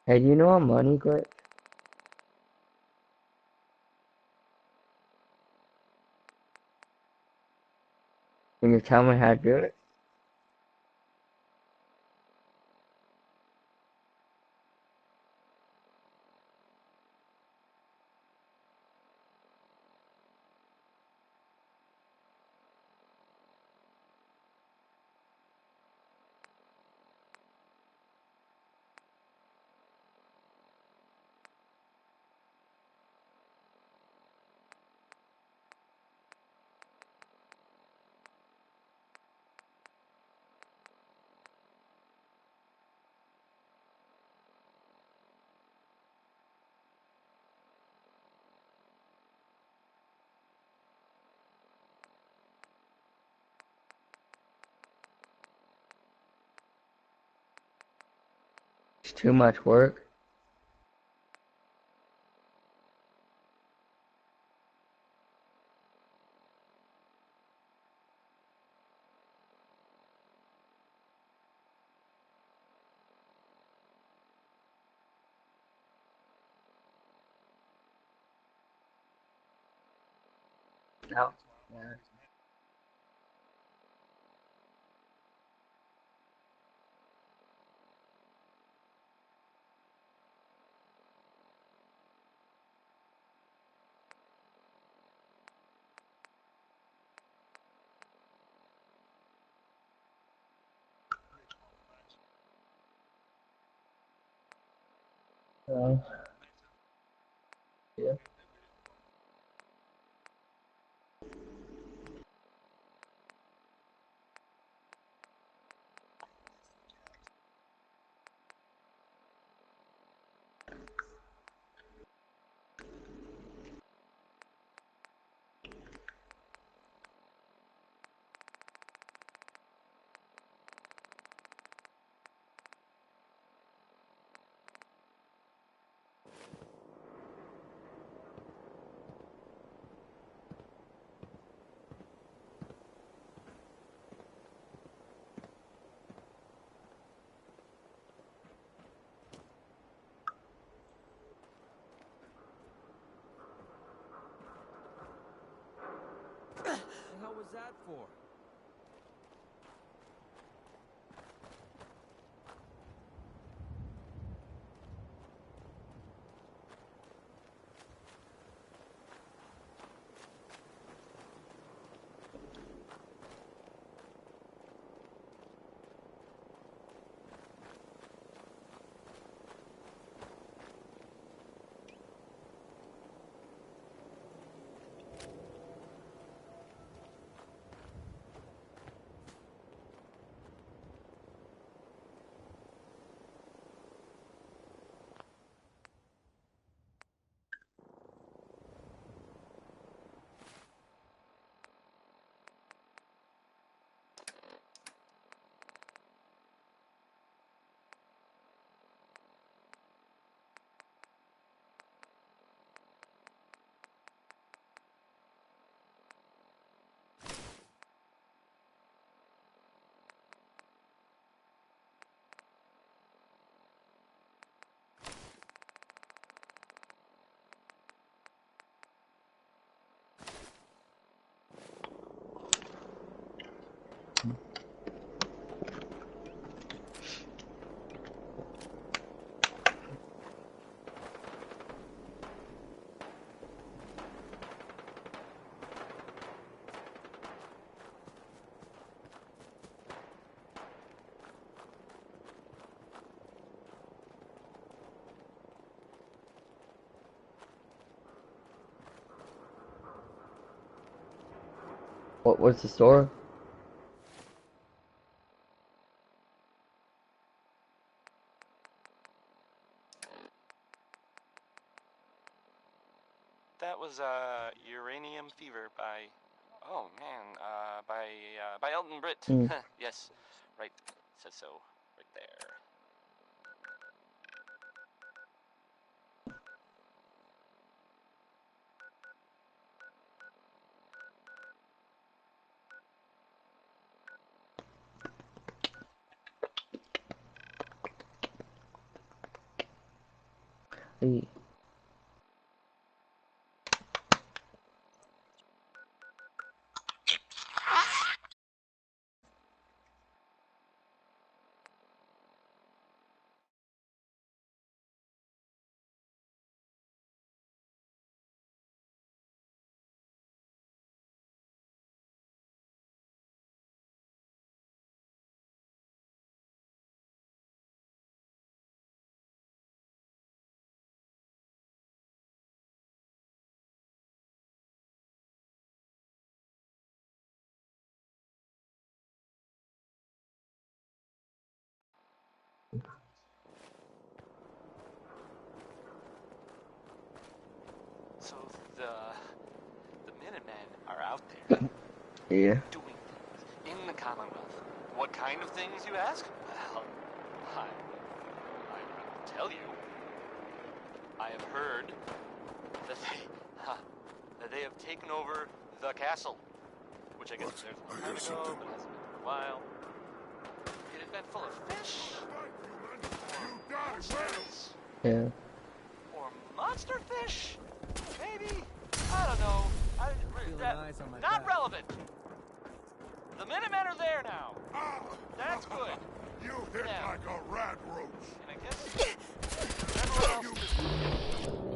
Hey, do you know what money glitch? Can you tell me how to do it? It's too much work. No. Yeah. Yeah. What the hell was that for? What was the store? That was Uranium Fever by oh man, by Elton Britt. Hmm. Yes, right. Says so right there. see. So the Minutemen are out there Yeah. doing things in the Commonwealth. What kind of things, you ask? Well, I will tell you. I have heard that they have taken over the castle, which I guess was theirs a long time ago, but hasn't been for a while. It had been full of fish, or monsters, Yeah. or monster fish, maybe? I don't know. Nice on my Not back. relevant. The Minutemen are there now. That's good. You hit Yeah. like a rat roach. And I guess everyone else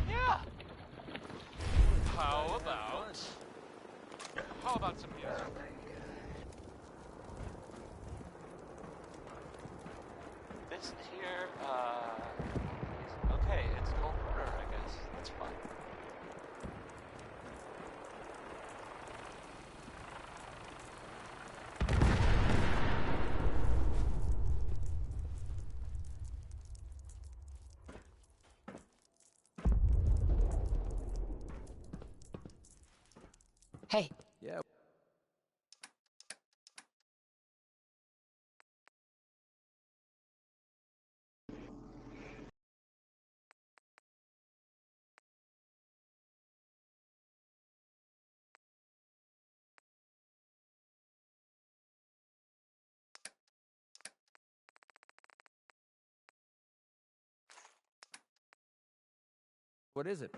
Yeah. How about some music? This here, okay, it's cold water, I guess. That's fine. Hey, Yeah. What is it?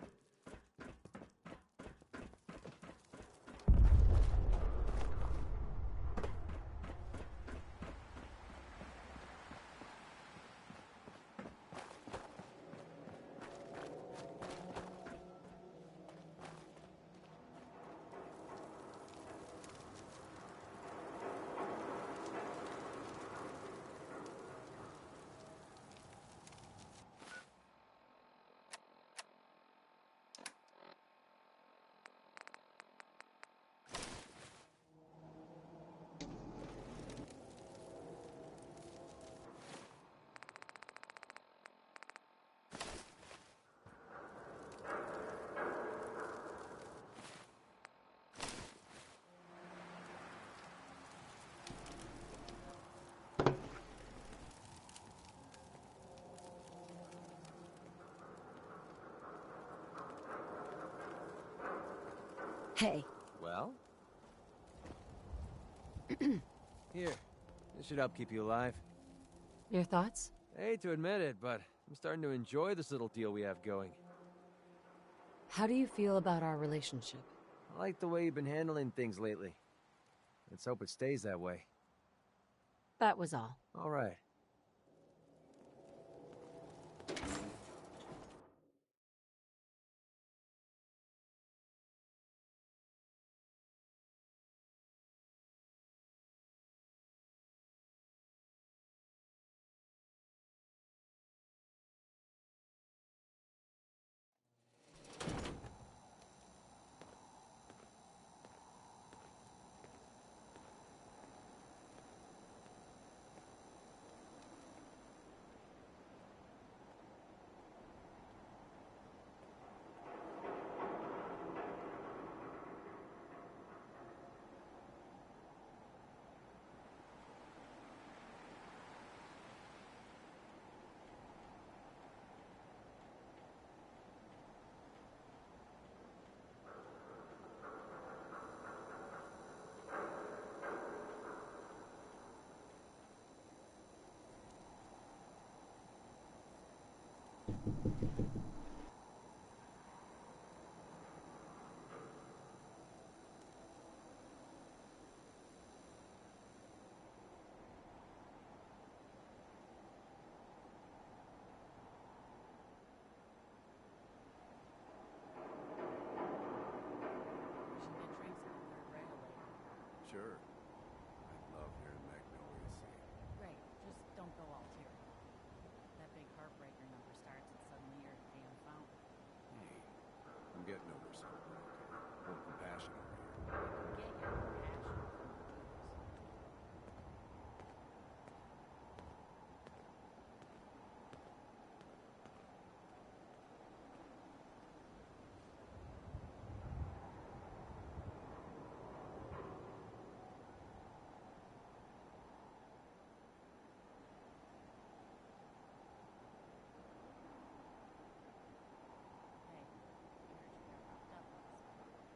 hey. Well? Here. This should help keep you alive. Your thoughts? I hate to admit it, but I'm starting to enjoy this little deal we have going. How do you feel about our relationship? I like the way you've been handling things lately. Let's hope it stays that way. That was all. All right. Sure. I love hearing Magnolia sing. Great. Just don't go all teary. That big heartbreaker number starts and suddenly you're at the damn fountain. Hey, I'm getting over something. No compassion over here. Get your compassion from the kids. Hey, I heard you got locked up last night.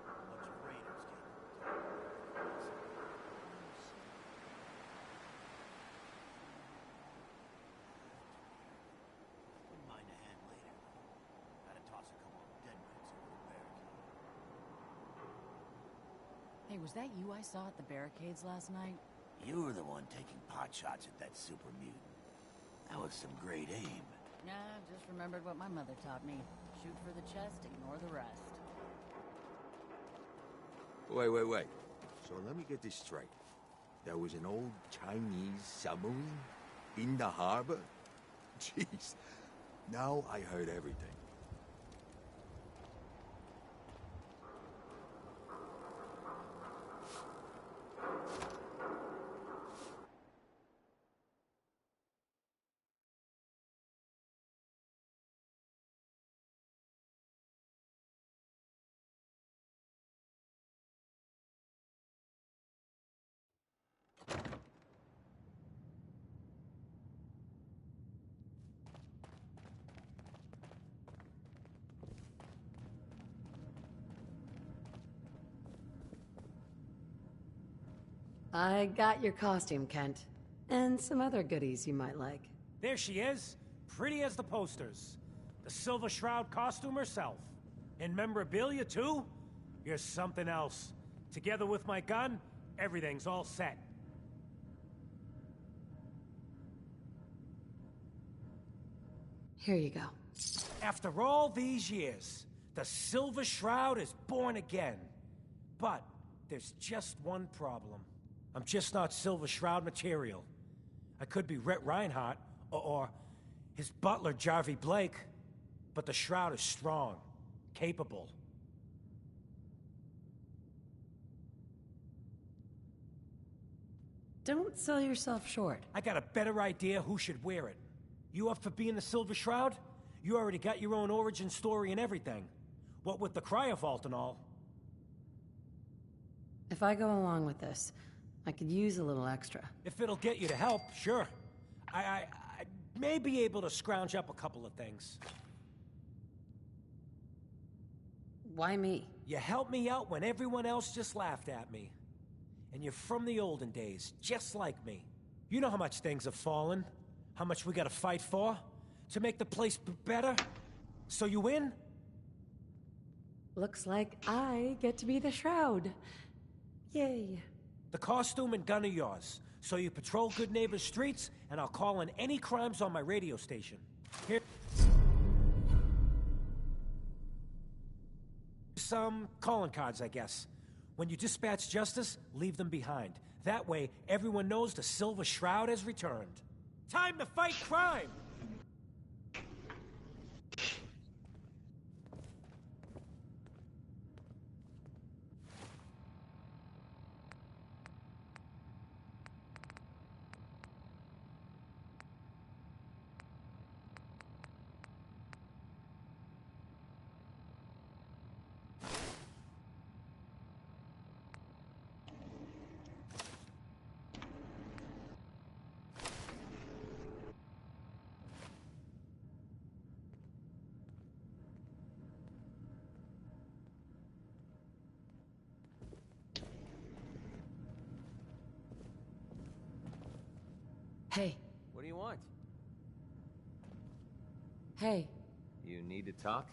A bunch of raiders came. Wouldn't mind a hand later. Gotta toss a couple of deadweights over the barricade. Hey, was that you I saw at the barricades last night? You were the one taking pot shots at that super mutant. That was some great aim. Nah, I just remembered what my mother taught me. Shoot for the chest, ignore the rest. Wait. So let me get this straight. There was an old Chinese submarine in the harbor? Jeez. Now I heard everything. I got your costume, Kent. And some other goodies you might like. There she is, pretty as the posters. The Silver Shroud costume herself. And memorabilia, too? You're something else. Together with my gun, everything's all set. Here you go. After all these years, the Silver Shroud is born again. But there's just one problem. I'm just not Silver Shroud material. I could be Rhett Reinhardt, or his butler, Jarvie Blake. But the Shroud is strong, capable. Don't sell yourself short. I got a better idea who should wear it. You up for being the Silver Shroud? You already got your own origin story and everything. What with the cryo vault and all. If I go along with this, I could use a little extra. If it'll get you to help, sure. I may be able to scrounge up a couple of things. Why me? You helped me out when everyone else just laughed at me. And you're from the olden days, just like me. You know how much things have fallen, how much we gotta fight for, to make the place better. So you win? Looks like I get to be the Shroud. Yay. The costume and gun are yours, so you patrol Good Neighbor streets, and I'll call in any crimes on my radio station. Here... some calling cards, I guess. When you dispatch justice, leave them behind. That way, everyone knows the Silver Shroud has returned. Time to fight crime! Hey, What do you want? Hey, You need to talk?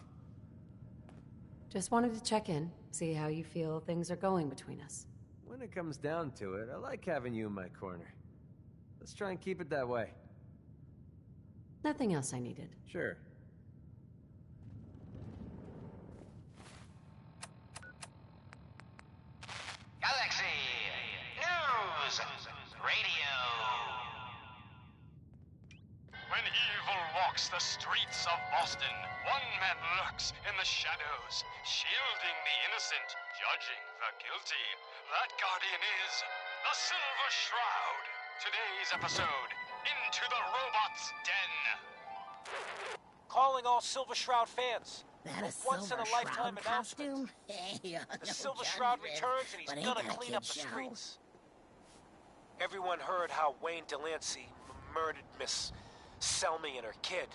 just wanted to check in, see how you feel things are going between us. When it comes down to it, I like having you in my corner. Let's try and keep it that way. Nothing else I needed. Sure. Galaxy News Radio. When evil walks the streets of Boston, one man lurks in the shadows, shielding the innocent, judging the guilty. That guardian is the Silver Shroud. Today's episode, Into the Robot's Den. Calling all Silver Shroud fans. That a Once in Silver a lifetime Shroud announcement. costume? Hey, The Silver Shroud returns and he's gonna clean up the streets. Everyone heard how Wayne Delancey murdered Miss Selmy and her kid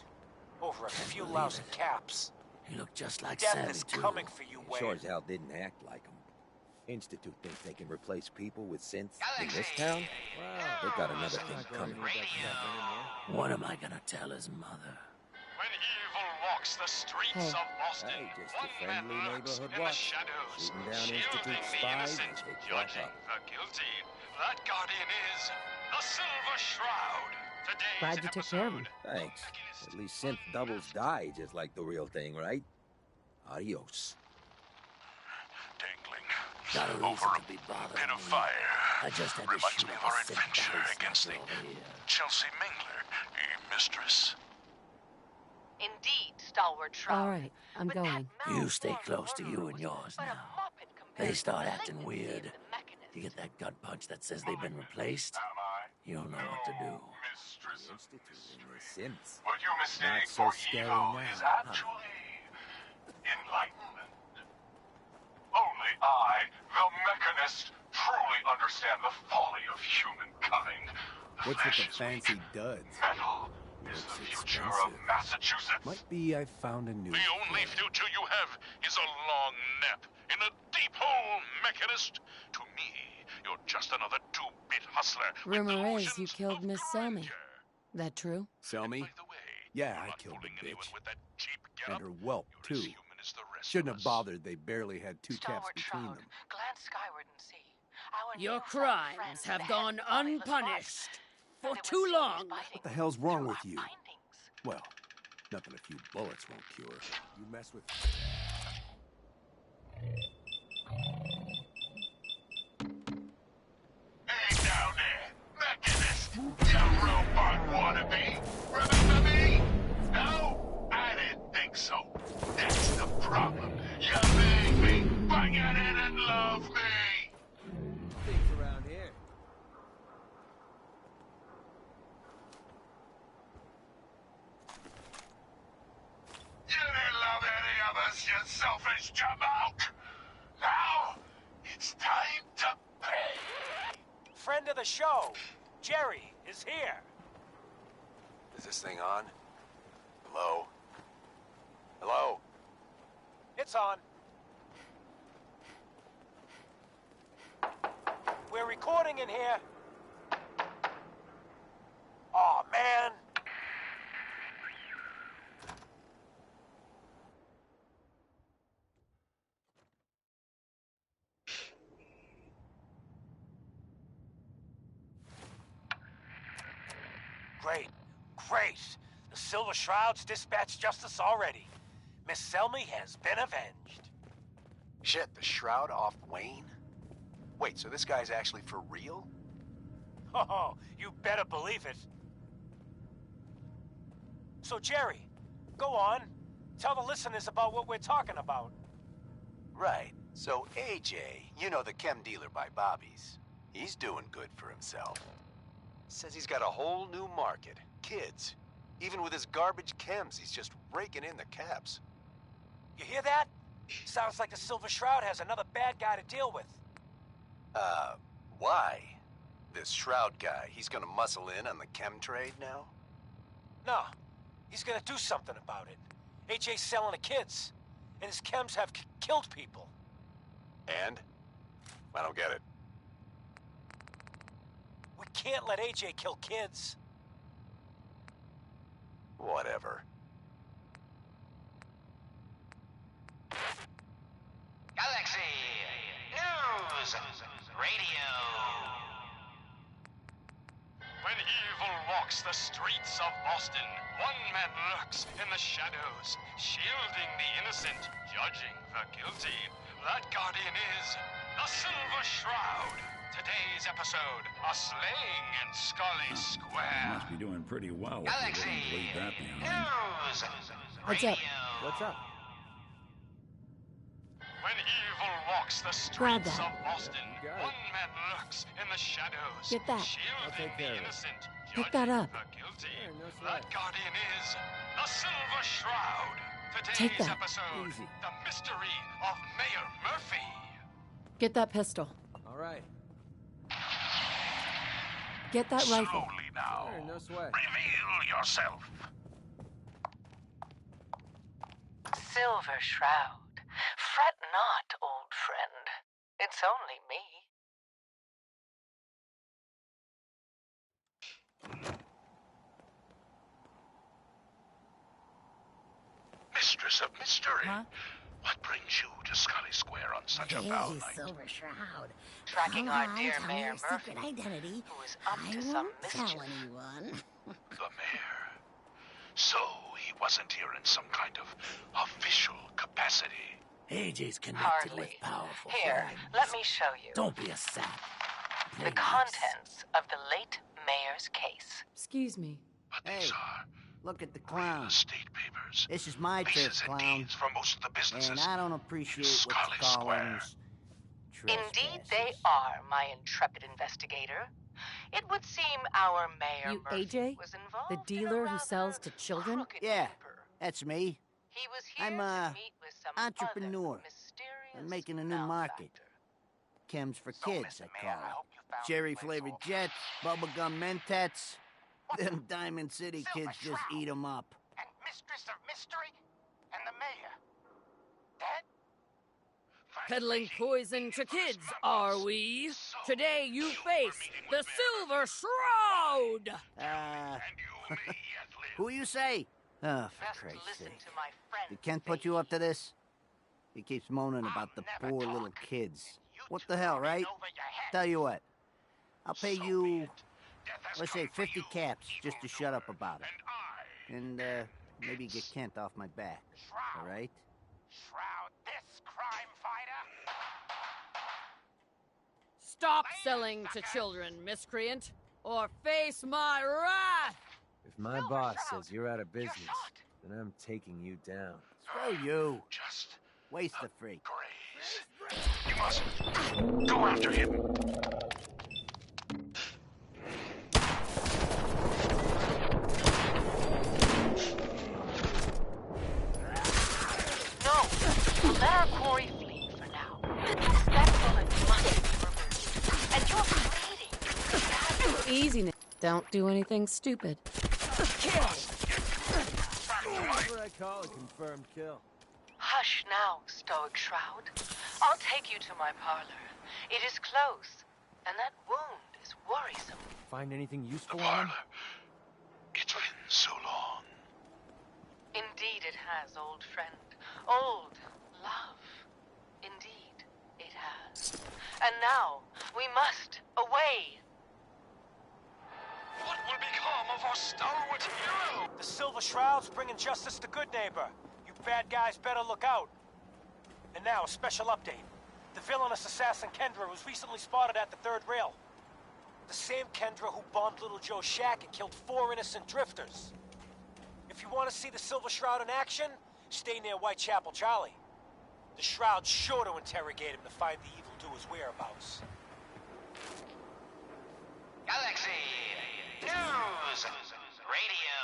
over a few lousy caps. He looked just like Death Sammy, is too. coming for you, Sure Wayne. as hell didn't act like him. Institute thinks they can replace people with synths in Galaxy this town? Wow. They got another thing Not going coming. to need that stuff anymore. What am I gonna tell his mother? When evil walks the streets Hey. of Boston, Hey, just a one man friendly lurks neighborhood in the watch. shadows, Shooting down shielding Institute the spies innocent, as they crop judging up. the guilty. That guardian is the Silver Shroud. Today's Glad you took care of him. episode, Thanks. At least synth doubles die just like the real thing, right? Adios. Dangling Got a reason over a to be bothering bit of me. fire. I just had to Reminds shoot me of off our a sick adventure body against the snatcher over here. Chelsea Mingler, mistress. Indeed, stalwart Shroud. All right, I'm But that going. You stay malformed close to you murderer and was yours but a now. muppet compared They to start the acting malignancy of weird. the Mechanist. You get that gut punch that says they've been replaced, you'll know what to do. Mistress The Institute and the synths. What you mistake Not so for scary evil now, is huh? actually enlightenment. Only I, the Mechanist, truly understand the folly of humankind. The What's with flesh the is fancy weak. duds? Metal is Looks the future expensive. of Massachusetts. Might be I found a new The only friend. future you have is a long nap in a deep hole, Mechanist. To me, you're just another two-bit hustler. with Rumor is you delusions killed of Miss Selmy. grandeur. That true? Selmy? By the way, Yeah, you're I not killed the fooling anyone bitch. with that cheap And getup. her whelp, You're as too. human as the rest Shouldn't of have us. bothered, they barely had two taps Stalwart between Shroud, them. glance skyward and see. Our Your nearsighted crimes friends have behead gone bodiless unpunished bodies. for And it would too seem long. he's biting What the hell's wrong through with our you? findings. Well, nothing a few bullets won't cure. You mess with... Hey down there, Mechanist! You robot wannabe! Remember me? No? I didn't think so. That's the problem. You made me, but you didn't love me! Things around here. You didn't love any of us, you selfish jamoke! Now, it's time to pay! Friend of the show, Jerry, is here. Is this thing on? Hello? Hello? It's on. We're recording in here. Aw, man. Great, great. The Silver Shroud's dispatched justice already. Miss Selmy has been avenged. Shit, the Shroud off Wayne? Wait, so this guy's actually for real? Oh, you better believe it. So, Jerry, go on. Tell the listeners about what we're talking about. Right. So AJ, you know, the chem dealer by Bobby's, he's doing good for himself. Says he's got a whole new market. Kids. Even with his garbage chems, he's just raking in the caps. You hear that? Sounds like the Silver Shroud has another bad guy to deal with. Why? This Shroud guy, he's gonna muscle in on the chem trade now? No, he's gonna do something about it. AJ's selling the kids, and his chems have killed people. And? I don't get it. We can't let AJ kill kids. Whatever. Galaxy News Radio. When evil walks the streets of Boston, one man lurks in the shadows, shielding the innocent, judging the guilty. That guardian is the Silver Shroud. Today's episode, a slaying in Scully Square. Must be doing pretty well. Galaxy Leave that behind. News What's Radio. up? What's up? When evil walks the Grab streets that. of Boston, Got it. one man lurks in the shadows, Get that. I'll shielding take care the of it. innocent, Pick that judging up. the guilty. Yeah, no sweat. That guardian is the Silver Shroud. Take Today's that. episode, Easy. the mystery of Mayor Murphy. Get that pistol. All right. Get that rifle. Slowly now. Sure, no sweat. Reveal yourself. Silver Shroud. Fret not, old friend. It's only me. Mistress of Mystery. Huh? What brings you to Scully Square on such a foul night? Silver Shroud. Tracking our dear Mayor Murphy, identity. who is up I to some won't mischief. tell anyone. The mayor. So he wasn't here in some kind of official capacity. AJ's connected Hardly. with powerful Here, friends. let me show you. Don't be a sap. The contents of the late mayor's case. Excuse me. But these are Look at the real clown. estate papers. This is my trip, Leases and clown. deeds for most of the businesses. And I don't appreciate Scully what you call Square. them Indeed, they are, my intrepid investigator. It would seem our Mayor You Murphy AJ? was involved The in a dealer who rather sells to children? crooked Yeah, caper. that's me. He was here I'm to a meet with some entrepreneur. other mysterious I'm making a new market. Chems for kids, I call it. Cherry-flavored jets, bubblegum mentats. Them Diamond City kids just eat them up. And Mistress of Mystery and the mayor. Dead? Peddling poison to kids, are we? Today you face the Silver Shroud! Who you say? Oh, for Christ's sake. Did Kent put you up to this? He keeps moaning about the poor little kids. What the hell, right? Tell you what. I'll pay you, let's say 50 caps just to shut up about it. And, maybe get Kent off my back. All right? Shroud this crime fighter? Stop selling to children, miscreant, or face my wrath! If my boss says you're out of business, then I'm taking you down. Screw you. Just waste the freak. You must go after him. No! Let our quarry flee for now. That bullet must be removed. And you're bleeding. Easy now. Don't do anything stupid. Whatever I call a confirmed kill. Hush now, Stoic Shroud. I'll take you to my parlor. It is close, and that wound is worrisome. Find anything useful on him? It's been so long. Indeed it has, old friend. Old love. Indeed it has. And now, we must away. What will become of our stalwart hero? The Silver Shroud's bringing justice to Good Neighbor. You bad guys better look out. And now, a special update. The villainous assassin Kendra was recently spotted at the third rail. The same Kendra who bombed Little Joe's shack and killed 4 innocent drifters. If you want to see the Silver Shroud in action, stay near Whitechapel Charlie. The Shroud's sure to interrogate him to find the evildoer's whereabouts. Galaxy News Radio.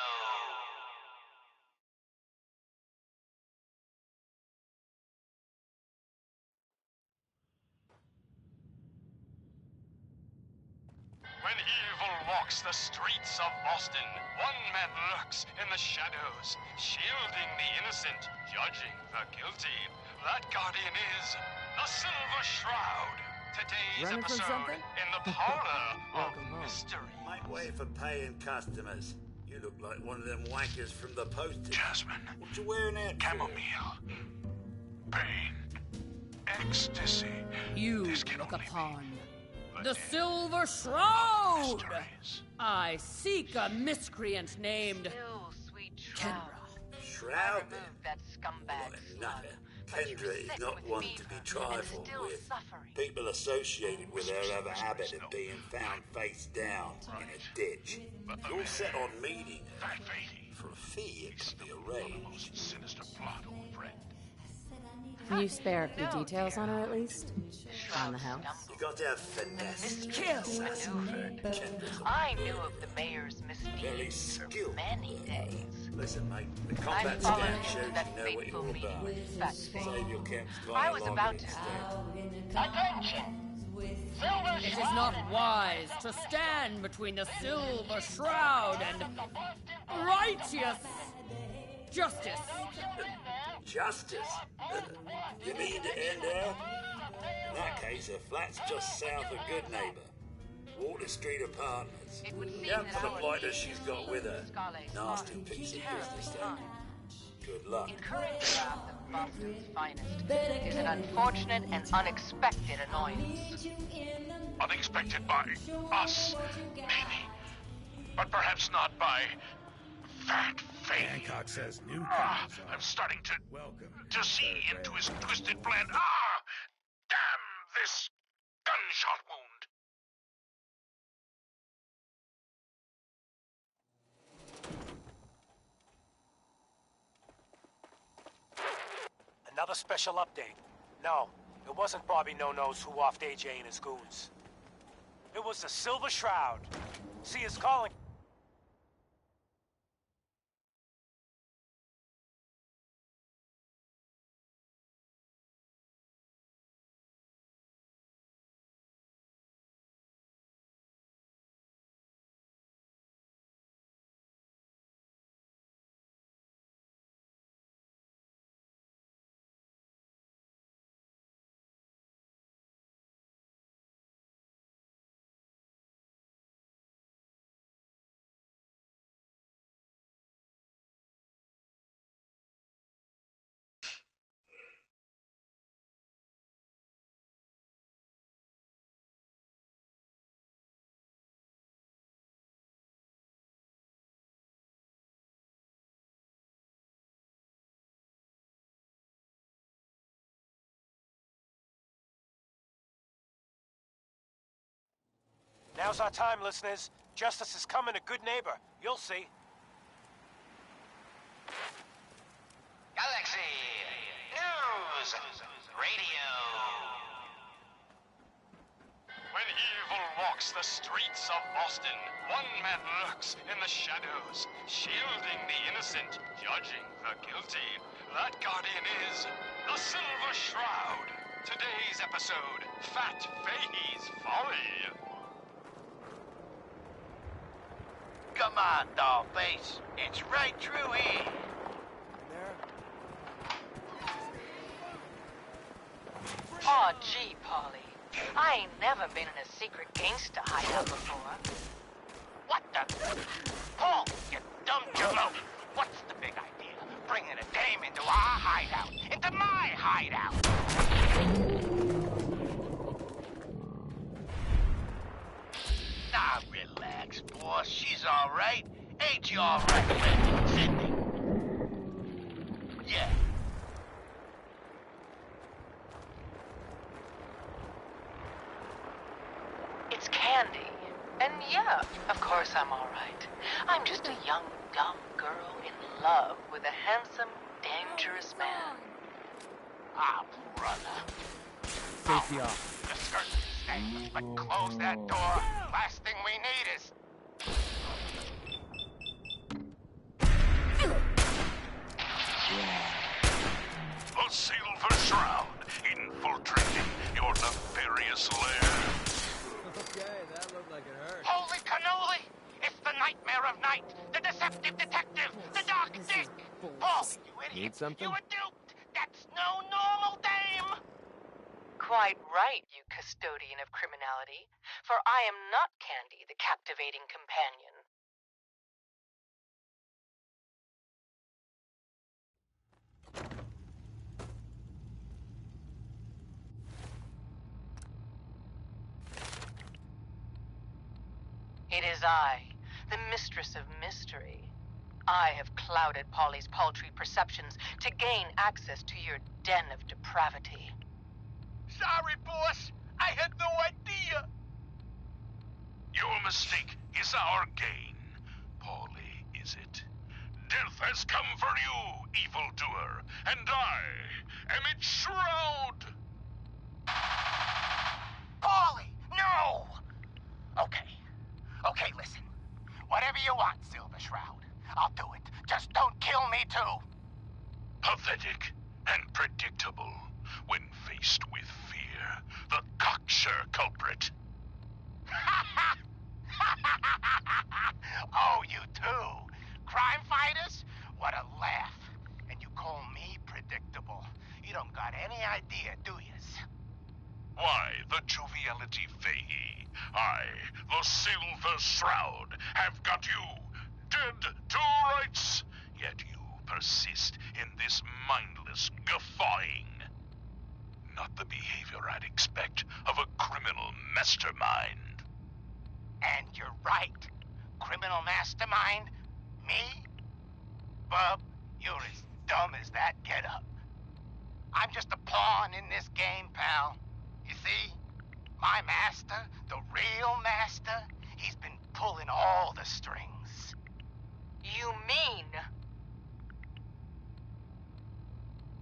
When evil walks the streets of Boston, one man lurks in the shadows, shielding the innocent, judging the guilty. That guardian is the Silver Shroud. Today's Running from episode something? in the parlor of mystery. Make way for paying customers. You look like one of them wankers from the post. Jasmine. What you wearing out? Chamomile. Pain. ecstasy. You look upon the Silver Shroud! I seek a miscreant named Kendra. Shroud? Nutter. Kendra is not one to be trifled with. People associated with her have a habit of being found face down in a ditch. You're set on meeting her. For a fee, it can be arranged. Sinister plot, old friend. Can you spare a few details on her at least? On the house? You got to have finesse. I knew of the mayor's Very misdeeds for skilled. many days. Listen, mate, the I combat followed scan him to shows that you know what fateful you're meeting about. with Fat Face. Save your camps I was about to... Attention! Silver It is not wise to stand between the Silver Shroud and righteous justice. Justice? You mean to end her? In that case, her flat's just south of Good Neighbor. Water Street Apartments. Down for the blighters she's got with her. Nasty piece of business, though. Good luck. Incurring the wrath of Boston's finest is an unfortunate and unexpected annoyance. Unexpected by us, maybe. But perhaps not by Fat Face. Hancock says new I'm starting to see into his twisted plan. Damn this gunshot wound. Another special update. No, it wasn't Bobby No-Nos who offed AJ and his goons. It was the Silver Shroud. See, his calling... Now's our time, listeners. Justice is coming to Good Neighbor. You'll see. Galaxy News Radio. When evil walks the streets of Boston, one man lurks in the shadows, shielding the innocent, judging the guilty. That guardian is the Silver Shroud. Today's episode, Fat Fahey's Folly. Come on, Dollface. It's right through here. Aw, gee, Polly. I ain't never been in a secret gangster hideout before. What the? Paul, you dumb jello! What's the big idea? Bringing a dame into our hideout. Into my hideout! Now relax, boss. She's all right. Ain't you all right, Sydney? Yeah. It's Candy. And yeah, of course I'm all right. I'm just a young, dumb girl in love with a handsome, dangerous man. Ah, brother. Safety off. The skirts can stay, but close that door. Last thing we need is... The Silver Shroud, infiltrating your nefarious lair. Okay, that looked like it hurt. Holy cannoli! It's the nightmare of night, the deceptive detective, the dark dick! Paul, you idiot! Need something? You were duped! That's no normal dame! Quite right, you custodian of criminality. For I am not Candy, the captivating companion. It is I, the mistress of mystery. I have clouded Polly's paltry perceptions to gain access to your den of depravity. Sorry, boss. I had no idea. Your mistake is our gain. Polly, is it? Death has come for you, evildoer, and I am its shroud! Paulie, no! Okay, listen. Whatever you want, Silver Shroud. I'll do it. Just don't kill me, too. Pathetic and predictable when faced with fear. The cocksure culprit. Oh, you too? Crime fighters? What a laugh. And you call me predictable. You don't got any idea, do yous? Why, the joviality Fahey, I, the Silver Shroud, have got you dead to rights. Yet you persist in this mindless guffawing. Not the behavior I'd expect of a criminal mastermind. And you're right. Criminal mastermind? Me? Bub, you're as dumb as that getup. I'm just a pawn in this game, pal. You see? My master, the real master, he's been pulling all the strings. You mean?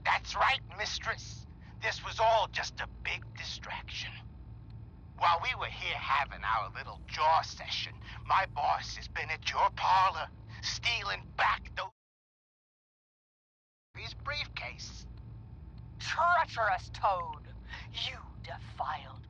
That's right, mistress. This was all just a big distraction. While we were here having our little jaw session, my boss has been at your parlor, stealing back his briefcase. Treacherous toad! You defiled